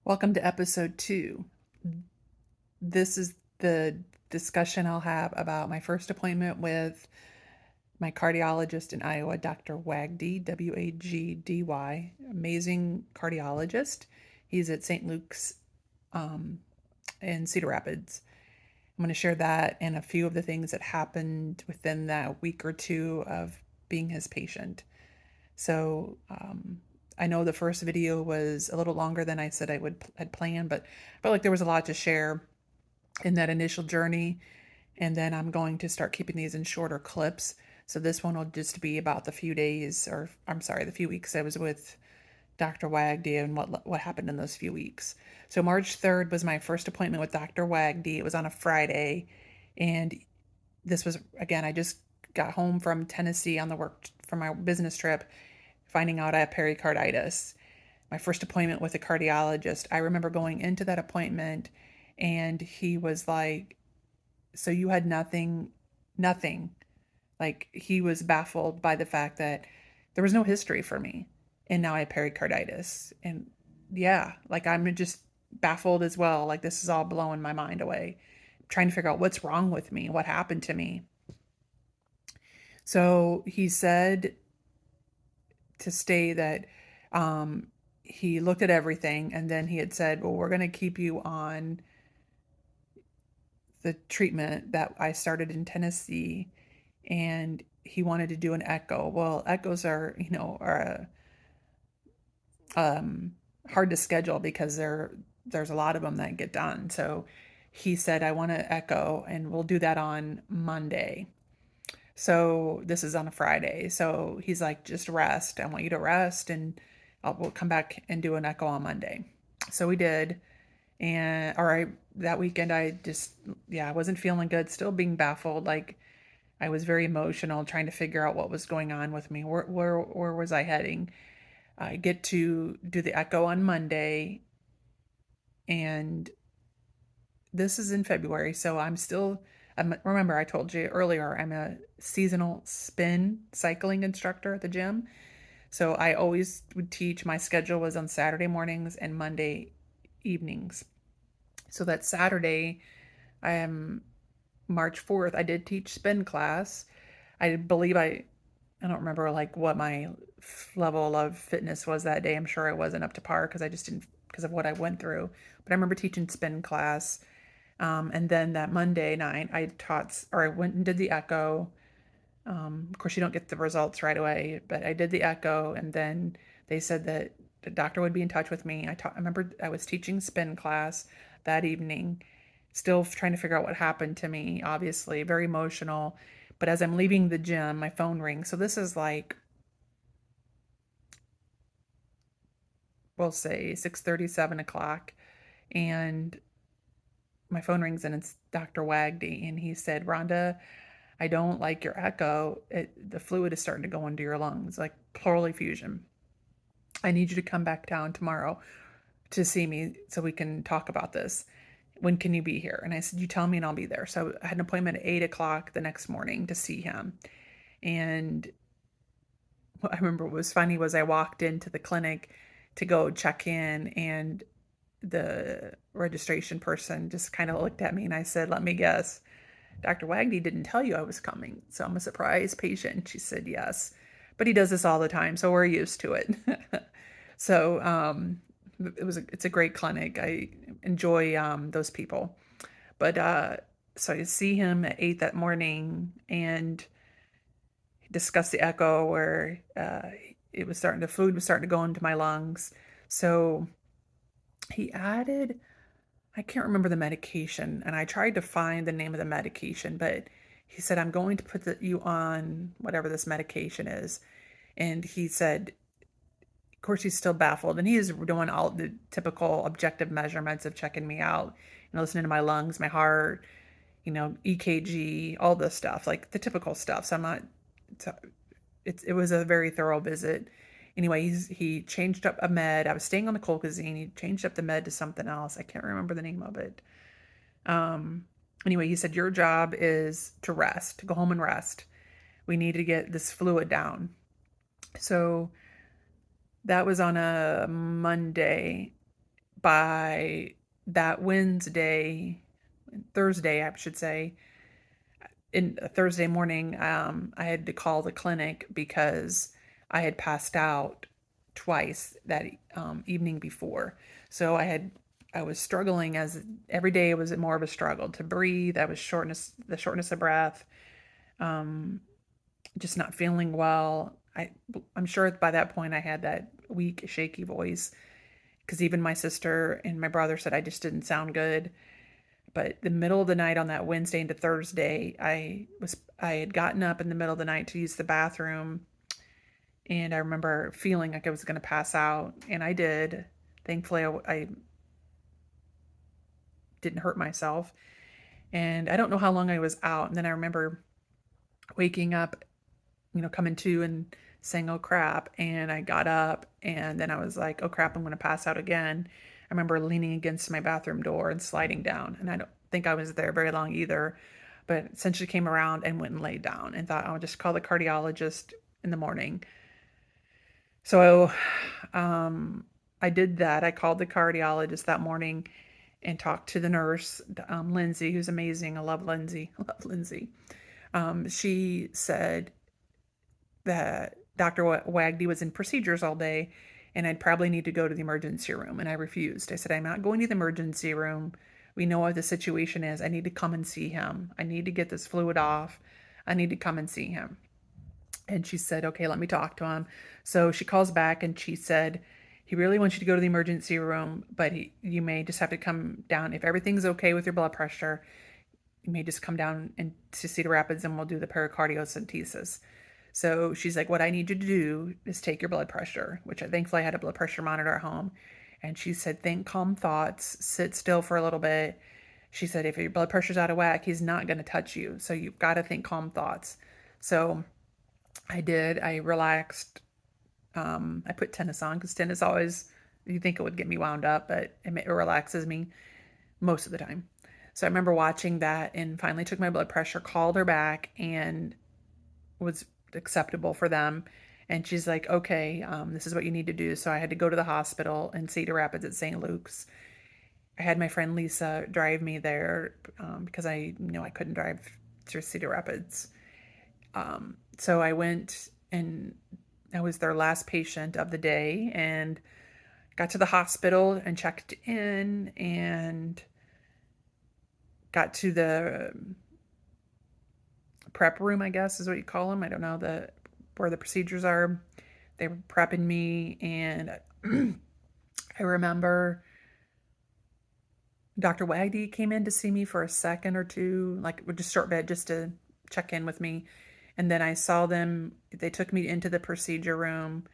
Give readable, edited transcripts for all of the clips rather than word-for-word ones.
Welcome to episode 2. This is the discussion I'll have about my first appointment with my cardiologist in Iowa, Dr. Wagdy, Wagdy, amazing cardiologist. He's at St. Luke's in Cedar Rapids. I'm going to share that and a few of the things that happened within that week or two of being his patient. So I know the first video was a little longer than I said I had planned, but I felt like there was a lot to share in that initial journey. And then I'm going to start keeping these in shorter clips. So this one will just be about the few days, or I'm sorry, the few weeks I was with Dr. Wagdy and what happened in those few weeks. So March 3rd was my first appointment with Dr. Wagdy. It was on a Friday, and this was again, I just got home from Tennessee on the work from my business trip, finding out I have pericarditis. My first appointment with a cardiologist. I remember going into that appointment and he was like, "So you had nothing, nothing." Like he was baffled by the fact that there was no history for me. And now I have pericarditis. And yeah, like I'm just baffled as well. Like this is all blowing my mind away. I'm trying to figure out what's wrong with me, what happened to me. So he said to stay that he looked at everything and then he had said, "Well, we're going to keep you on the treatment that I started in Tennessee." And he wanted to do an echo. Well, echoes are, are hard to schedule because there's a lot of them that get done. So he said, "I want to echo and we'll do that on Monday." So this is on a Friday. So he's like, "Just rest. I want you to rest and we'll come back and do an echo on Monday." So we did. And all right, that weekend I just, yeah, I wasn't feeling good, still being baffled. Like I was very emotional trying to figure out what was going on with me. Where was I heading? I get to do the echo on Monday, and this is in February, so remember I told you earlier, I'm a seasonal spin cycling instructor at the gym. So I always would teach, my schedule was on Saturday mornings and Monday evenings. So that Saturday, I am March 4th, I did teach spin class. I believe I don't remember like what my level of fitness was that day. I'm sure I wasn't up to par because I just didn't, because of what I went through. But I remember teaching spin class. And then that Monday night, I went and did the echo. Of course, you don't get the results right away, but I did the echo, and then they said that the doctor would be in touch with me. I remember I was teaching spin class that evening, still trying to figure out what happened to me, obviously, very emotional. But as I'm leaving the gym, my phone rings. So this is like, we'll say 6:30, 7 o'clock. And my phone rings and it's Dr. Wagdy. And he said, "Rhonda, I don't like your echo. The fluid is starting to go into your lungs, like pleural effusion. I need you to come back down tomorrow to see me so we can talk about this. When can you be here?" And I said, "You tell me and I'll be there." So I had an appointment at 8 o'clock the next morning to see him. And what I remember what was funny was I walked into the clinic to go check in, and the registration person just kind of looked at me and I said, "Let me guess. Dr. Wagner didn't tell you I was coming, so I'm a surprise patient." She said, "Yes, but he does this all the time, so we're used to it." So it's a great clinic. I enjoy those people, but so I see him at 8 that morning and discuss the echo where the fluid was starting to go into my lungs. So he added, I can't remember the medication, and I tried to find the name of the medication, but he said, "I'm going to put you on whatever this medication is." And he said, of course, he's still baffled, and he is doing all the typical objective measurements of checking me out, listening to my lungs, my heart, EKG, all this stuff, like the typical stuff. So I'm not, it was a very thorough visit. Anyway, he changed up a med. I was staying on the colchicine. He changed up the med to something else. I can't remember the name of it. Anyway, he said, "Your job is to rest, to go home and rest. We need to get this fluid down." So that was on a Monday. by that Thursday, I should say, in a Thursday morning, I had to call the clinic because I had passed out twice that evening before. So I was struggling as every day was more of a struggle to breathe. I was the shortness of breath, um, just not feeling well. I'm sure by that point I had that weak, shaky voice because even my sister and my brother said I just didn't sound good. But the middle of the night on that Wednesday into Thursday, I had gotten up in the middle of the night to use the bathroom, and I remember feeling like I was going to pass out, and I did. Thankfully, I didn't hurt myself, and I don't know how long I was out. And then I remember waking up, coming to and saying, "Oh crap!" And I got up, and then I was like, "Oh crap! I'm going to pass out again." I remember leaning against my bathroom door and sliding down, and I don't think I was there very long either. But essentially came around and went and laid down and thought I'll just call the cardiologist in the morning. So I did that. I called the cardiologist that morning and talked to the nurse, Lindsay, who's amazing. I love Lindsay. I love Lindsay. She said that Dr. Wagdy was in procedures all day and I'd probably need to go to the emergency room. And I refused. I said, I'm not going to the emergency room. We know what the situation is. I need to come and see him. I need to get this fluid off. I need to come and see him. And she said, okay, let me talk to him. So she calls back and she said, he really wants you to go to the emergency room, but you may just have to come down. If everything's okay with your blood pressure, you may just come down and to Cedar Rapids and we'll do the pericardiocentesis. So she's like, what I need you to do is take your blood pressure, which thankfully I had a blood pressure monitor at home. And she said, think calm thoughts, sit still for a little bit. She said, if your blood pressure's out of whack, he's not going to touch you. So you've got to think calm thoughts. So I did. I relaxed. I put tennis on because tennis always, you think it would get me wound up, but it relaxes me most of the time. So I remember watching that and finally took my blood pressure, called her back, and was acceptable for them. And she's like, okay, this is what you need to do. So I had to go to the hospital in Cedar Rapids at St. Luke's. I had my friend Lisa drive me there because I I couldn't drive through Cedar Rapids. So I went and I was their last patient of the day and got to the hospital and checked in and got to the prep room, I guess is what you call them. I don't know where the procedures are. They were prepping me, and I remember Dr. Wagdy came in to see me for a second or two, like just short bit, just to check in with me. And then I saw them. They took me into the procedure room.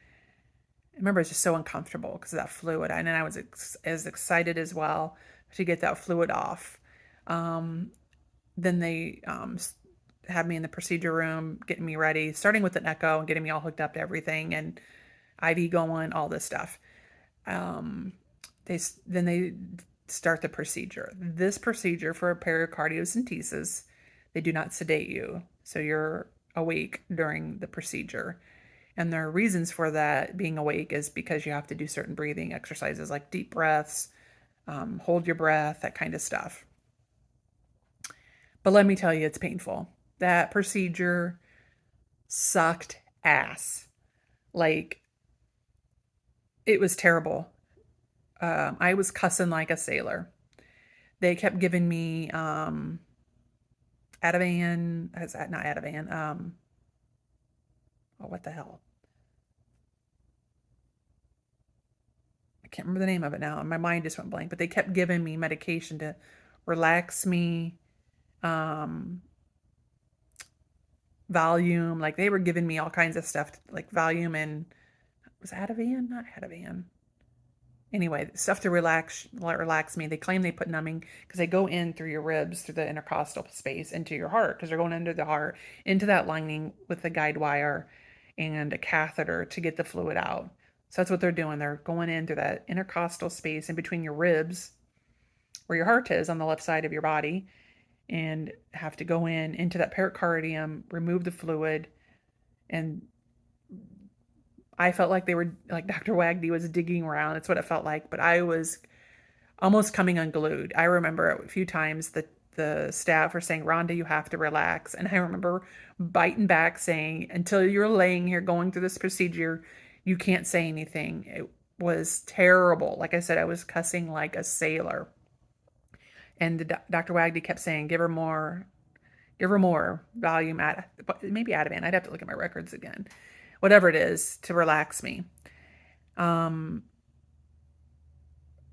I remember it was just so uncomfortable because of that fluid, and I was as excited as well to get that fluid off. Then they had me in the procedure room, getting me ready, starting with an echo and getting me all hooked up to everything and IV going, all this stuff. Um, they start the procedure. This procedure for a pericardiocentesis, they do not sedate you, so you're awake during the procedure. And there are reasons for that being awake is because you have to do certain breathing exercises like deep breaths, hold your breath, that kind of stuff. But let me tell you, it's painful. That procedure sucked ass. Like, it was terrible. I was cussing like a sailor. They kept giving me Ativan, not Ativan, oh, what the hell? I can't remember the name of it now. My mind just went blank, but they kept giving me medication to relax me, um, Valium. Like they were giving me all kinds of stuff, like Valium and was Ativan, not Ativan. Anyway, stuff to relax me. They claim they put numbing because they go in through your ribs, through the intercostal space, into your heart because they're going under the heart, into that lining with a guide wire and a catheter to get the fluid out. So that's what they're doing. They're going in through that intercostal space in between your ribs, where your heart is on the left side of your body, and have to go in into that pericardium, remove the fluid, and I felt like they were like Dr. Wagdy was digging around. That's what it felt like. But I was almost coming unglued. I remember a few times the staff were saying, Rhonda, you have to relax. And I remember biting back saying, until you're laying here going through this procedure, you can't say anything. It was terrible. Like I said, I was cussing like a sailor. And Dr. Wagdy kept saying, give her more volume, maybe Ativan. I'd have to look at my records again. Whatever it is to relax me.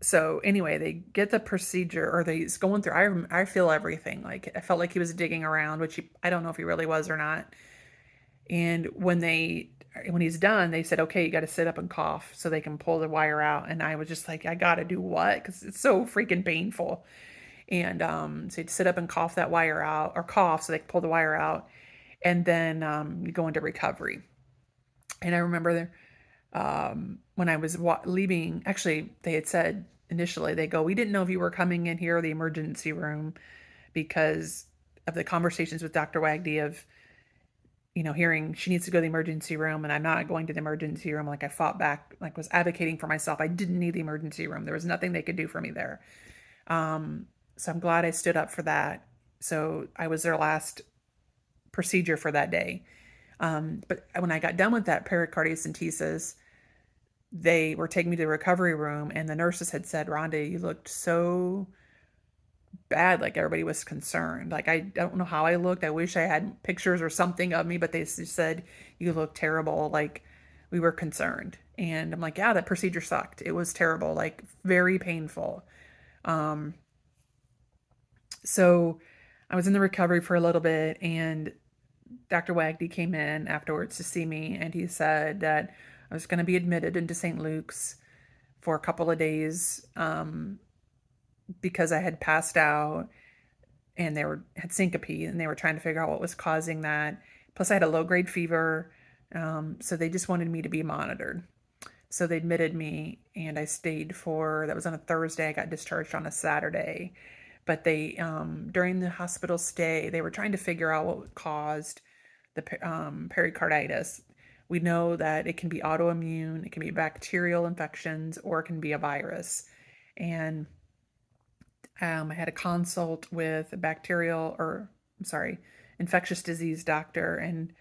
So anyway, they get the procedure, or he's going through. I feel everything. Like I felt like he was digging around, which I don't know if he really was or not. And when he's done, they said, okay, you got to sit up and cough so they can pull the wire out. And I was just like, I got to do what? Because it's so freaking painful. And so you'd sit up and cough that wire out, or cough so they can pull the wire out. And then you go into recovery. And I remember when I was leaving, actually, they had said initially, they go, we didn't know if you were coming in here or the emergency room because of the conversations with Dr. Wagdy of, hearing she needs to go to the emergency room and I'm not going to the emergency room. Like I fought back, like was advocating for myself. I didn't need the emergency room. There was nothing they could do for me there. So I'm glad I stood up for that. So I was their last procedure for that day. But when I got done with that pericardiocentesis, they were taking me to the recovery room and the nurses had said, Rhonda, you looked so bad. Like everybody was concerned. Like, I don't know how I looked. I wish I had pictures or something of me, but they just said, you look terrible. Like we were concerned. And I'm like, yeah, that procedure sucked. It was terrible, like very painful. So I was in the recovery for a little bit and Dr. Wagdy came in afterwards to see me and he said that I was going to be admitted into St. Luke's for a couple of days because I had passed out and had syncope and they were trying to figure out what was causing that. Plus I had a low-grade fever, so they just wanted me to be monitored. So they admitted me and I stayed that was on a Thursday. I got discharged on a Saturday. But they, during the hospital stay, they were trying to figure out what caused the pericarditis. We know that it can be autoimmune, it can be bacterial infections, or it can be a virus. And I had a consult with a infectious disease doctor, and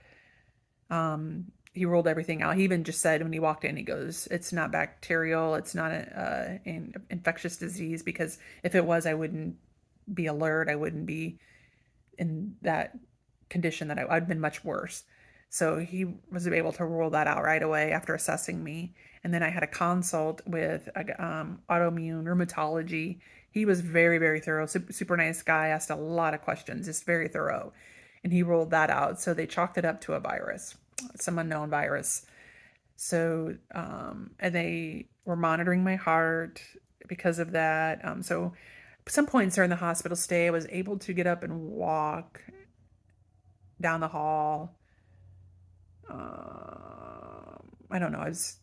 he ruled everything out. He even just said when he walked in, he goes, it's not bacterial, it's not an infectious disease, because if it was, I wouldn't be alert, I wouldn't be in that condition, that I'd been much worse. So he was able to rule that out right away after assessing me. And then I had a consult with autoimmune rheumatology. He was very, very thorough, super nice guy, asked a lot of questions, just very thorough. And he ruled that out. So they chalked it up to a virus, some unknown virus. So, and they were monitoring my heart because of that. So some points during the hospital stay, I was able to get up and walk down the hall. I don't know. I was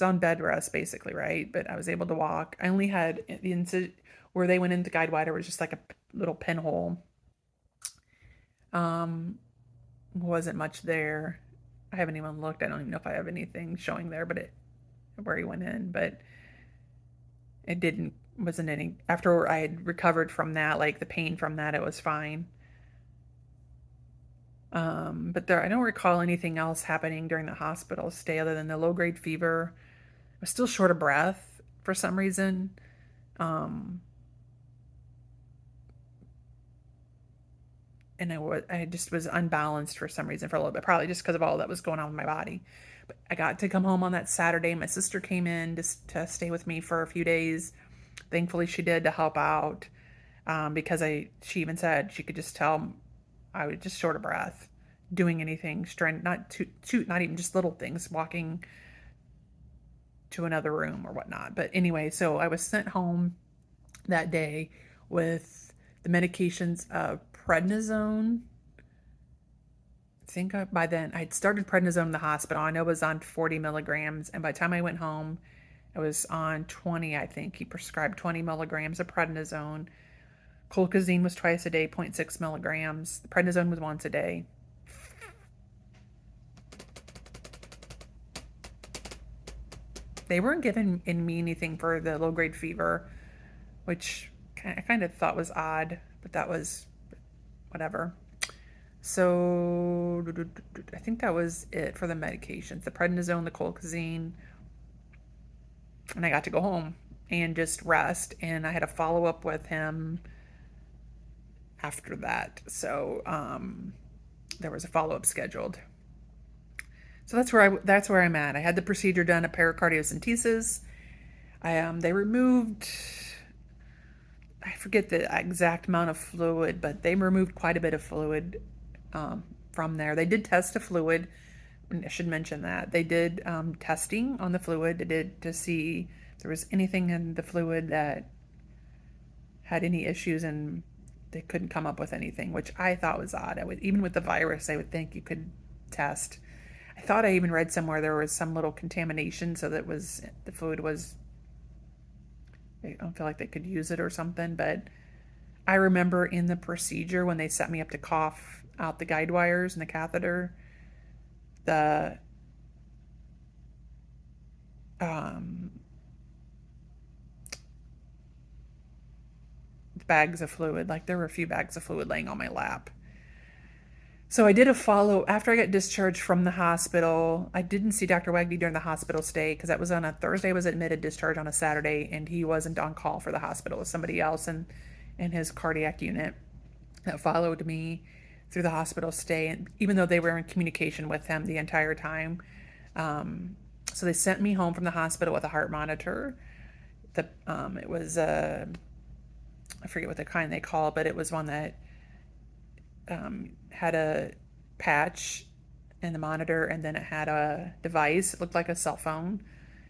on bed rest basically, right? But I was able to walk. I only had the incident where they went into guide wire was just like a little pinhole. Wasn't much there. I haven't even looked. I don't even know if I have anything showing there, but where he went in, but it wasn't any, after I had recovered from that, like the pain from that, it was fine. But I don't recall anything else happening during the hospital stay other than the low-grade fever. I was still short of breath for some reason. And I just was unbalanced for some reason for a little bit, probably just because of all that was going on with my body. But I got to come home on that Saturday. My sister came in to stay with me for a few days. Thankfully, she did, to help out, because she even said she could just tell I was just short of breath, doing anything, not even just little things, walking to another room or whatnot. But anyway, so I was sent home that day with the medications of prednisone. I think by then I'd started prednisone in the hospital. I know it was on 40 milligrams, and by the time I went home, I was on 20. I think he prescribed 20 milligrams of prednisone. Colchicine was twice a day, 0.6 milligrams. The prednisone was once a day. They weren't giving me anything for the low grade fever, which I kind of thought was odd, but that was whatever. So I think that was it for the medications, the prednisone, the colchicine, and I got to go home and just rest. And I had a follow up with him after that. So there was a follow up scheduled. So that's where I'm at. I had the procedure done at pericardiocentesis. They removed, I forget the exact amount of fluid, but they removed quite a bit of fluid from there. They did test the fluid. I should mention that they did testing on the fluid. They did to see if there was anything in the fluid that had any issues, and they couldn't come up with anything, which I thought was odd. Even with the virus, I would think you could test. I thought I even read somewhere there was some little contamination, so that was the fluid was. I don't feel like they could use it or something, but I remember in the procedure when they set me up to cough out the guide wires and the catheter, the bags of fluid, like there were a few bags of fluid laying on my lap. So I did a follow after I got discharged from the hospital. I didn't see Dr. Wagner during the hospital stay because that was on a Thursday. I was admitted, discharged on a Saturday, and he wasn't on call for the hospital. It was somebody else in his cardiac unit that followed me through the hospital stay. And even though they were in communication with him the entire time, so they sent me home from the hospital with a heart monitor. It was I forget what the kind they call, but it was one that had a patch and the monitor, and then it had a device. It looked like a cell phone.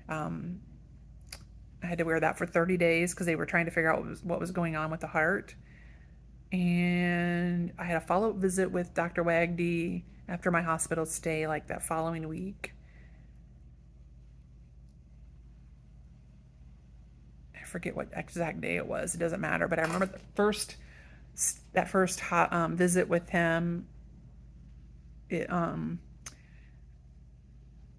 I had to wear that for 30 days because they were trying to figure out what was going on with the heart. And I had a follow-up visit with Dr. Wagdy after my hospital stay, like that following week. I forget what exact day it was. It doesn't matter. But I remember that first visit with him. It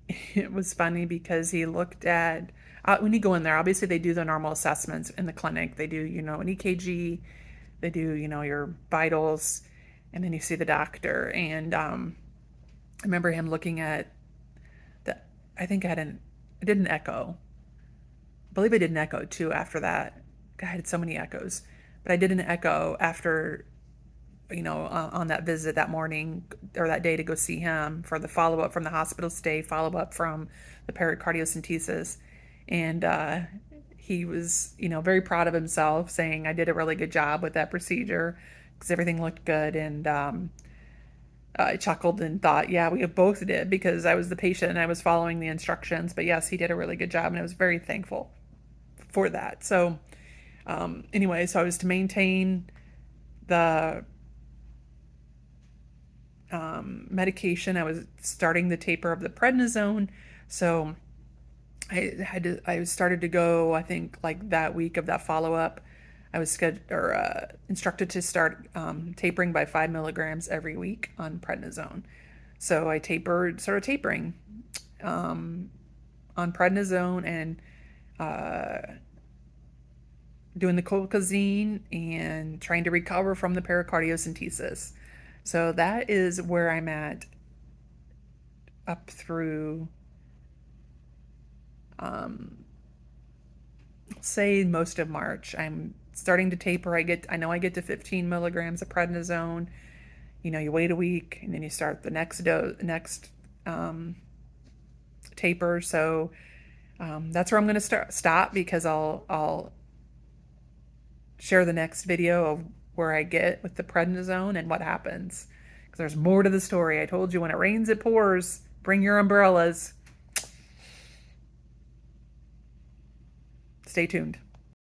it was funny because he looked at when you go in there. Obviously, they do the normal assessments in the clinic. They do, an EKG. They do, your vitals, and then you see the doctor. And I remember him looking at the. I think I did an echo. I believe I did an echo too after that. I had so many echoes, but I did an echo after, on that visit that morning or that day to go see him for the follow up from the hospital stay, follow up from the pericardiocentesis. And he was, very proud of himself, saying I did a really good job with that procedure because everything looked good. And I chuckled and thought, yeah, we both did because I was the patient and I was following the instructions. But yes, he did a really good job, and I was very thankful for that. So anyway, so I was to maintain the medication. I was starting the taper of the prednisone. So I started to go, I think like that week of that follow-up, I was instructed to start tapering by 5 milligrams every week on prednisone. So I started tapering on prednisone and doing the colchicine and trying to recover from the pericardiocentesis. So that is where I'm at up through, say most of March. I'm starting to taper. I know I get to 15 milligrams of prednisone. You wait a week and then you start the next taper. So that's where I'm going to stop because I'll share the next video of where I get with the prednisone and what happens. Because there's more to the story. I told you when it rains, it pours. Bring your umbrellas. Stay tuned.